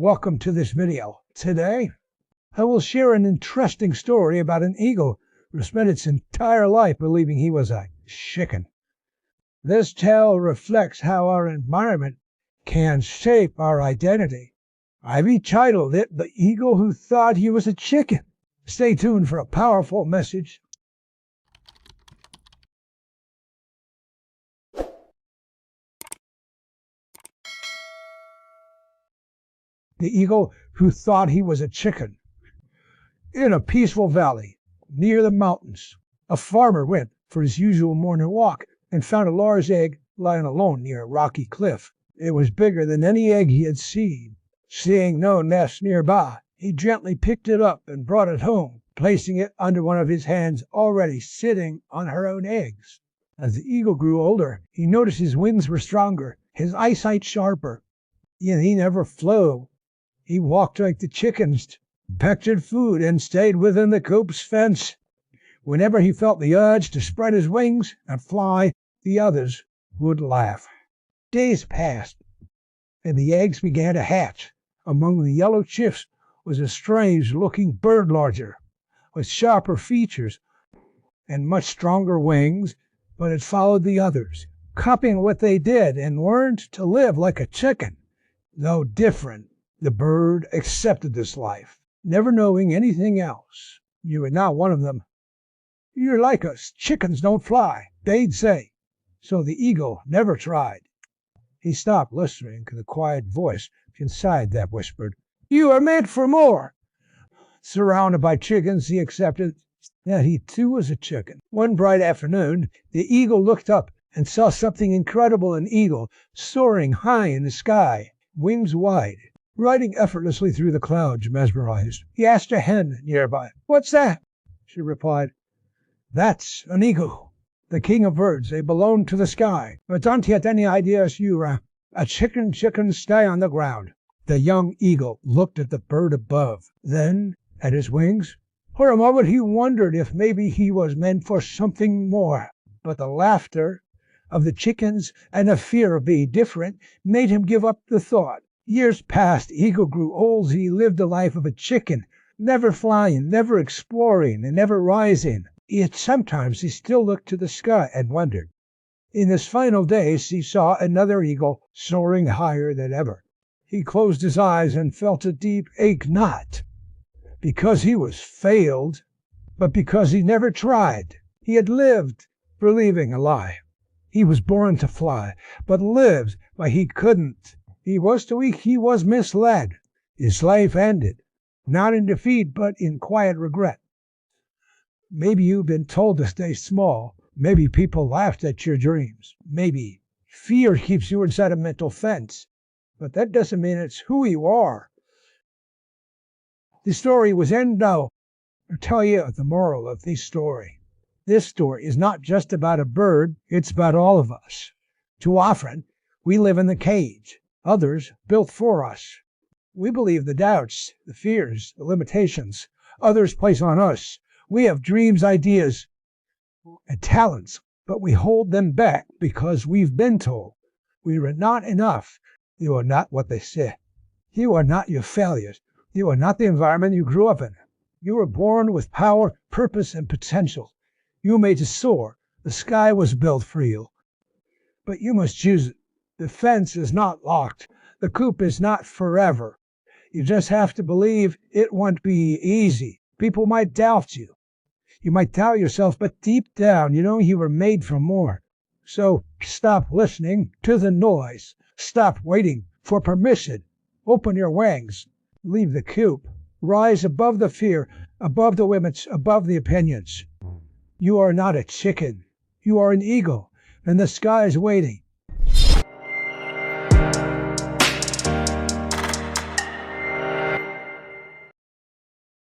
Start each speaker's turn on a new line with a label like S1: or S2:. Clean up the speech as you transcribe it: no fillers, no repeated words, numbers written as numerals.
S1: Welcome to this video. Today, I will share an interesting story about an eagle who spent its entire life believing he was a chicken. This tale reflects how our environment can shape our identity. I've entitled it The Eagle Who Thought He Was a Chicken. Stay tuned for a powerful message. The eagle who thought he was a chicken. In a peaceful valley near the mountains, a farmer went for his usual morning walk and found a large egg lying alone near a rocky cliff. It was bigger than any egg he had seen. Seeing no nest nearby, he gently picked it up and brought it home, placing it under one of his hens already sitting on her own eggs. As the eagle grew older, he noticed his wings were stronger, his eyesight sharper, yet he never flew. He walked like the chickens, pecked at food, and stayed within the coop's fence. Whenever he felt the urge to spread his wings and fly, the others would laugh. Days passed, and the eggs began to hatch. Among the yellow chicks was a strange-looking bird larger, with sharper features and much stronger wings, but it followed the others, copying what they did, and learned to live like a chicken. Though different, the bird accepted this life, never knowing anything else. You are not one of them. You're like us. Chickens don't fly, they'd say. So the eagle never tried. He stopped listening to the quiet voice inside that whispered, "You are meant for more." Surrounded by chickens, he accepted that he too was a chicken. One bright afternoon, the eagle looked up and saw something incredible. An eagle soaring high in the sky, wings wide, riding effortlessly through the clouds, mesmerized. He asked a hen nearby, "What's that?" She replied, "That's an eagle, the king of birds. They belong to the sky. But don't you have any ideas you're a chicken? Chickens stay on the ground." The young eagle looked at the bird above, then at his wings. For a moment he wondered if maybe he was meant for something more. But the laughter of the chickens and the fear of being different made him give up the thought. Years passed. The eagle grew old. He lived the life of a chicken, never flying, never exploring, and never rising. Yet sometimes he still looked to the sky and wondered. In his final days, he saw another eagle soaring higher than ever. He closed his eyes and felt a deep ache, not because he was failed, but because he never tried. He had lived believing a lie. He was born to fly, but lived why he couldn't. He was too weak. He was misled. His life ended, not in defeat, but in quiet regret. Maybe you've been told to stay small. Maybe people laughed at your dreams. Maybe fear keeps you inside a mental fence. But that doesn't mean it's who you are. The story was end now. I'll tell you the moral of this story. This story is not just about a bird. It's about all of us. Too often, we live in the cage others built for us. We believe the doubts, the fears, the limitations others place on us. We have dreams, ideas, and talents, but we hold them back because we've been told we are not enough. You are not what they say. You are not your failures. You are not the environment you grew up in. You were born with power, purpose, and potential. You were made to soar. The sky was built for you. But you must choose it. The fence is not locked. The coop is not forever. You just have to believe it won't be easy. People might doubt you. You might doubt yourself, but deep down, you know you were made for more. So stop listening to the noise. Stop waiting for permission. Open your wings. Leave the coop. Rise above the fear, above the limits, above the opinions. You are not a chicken. You are an eagle, and the sky is waiting.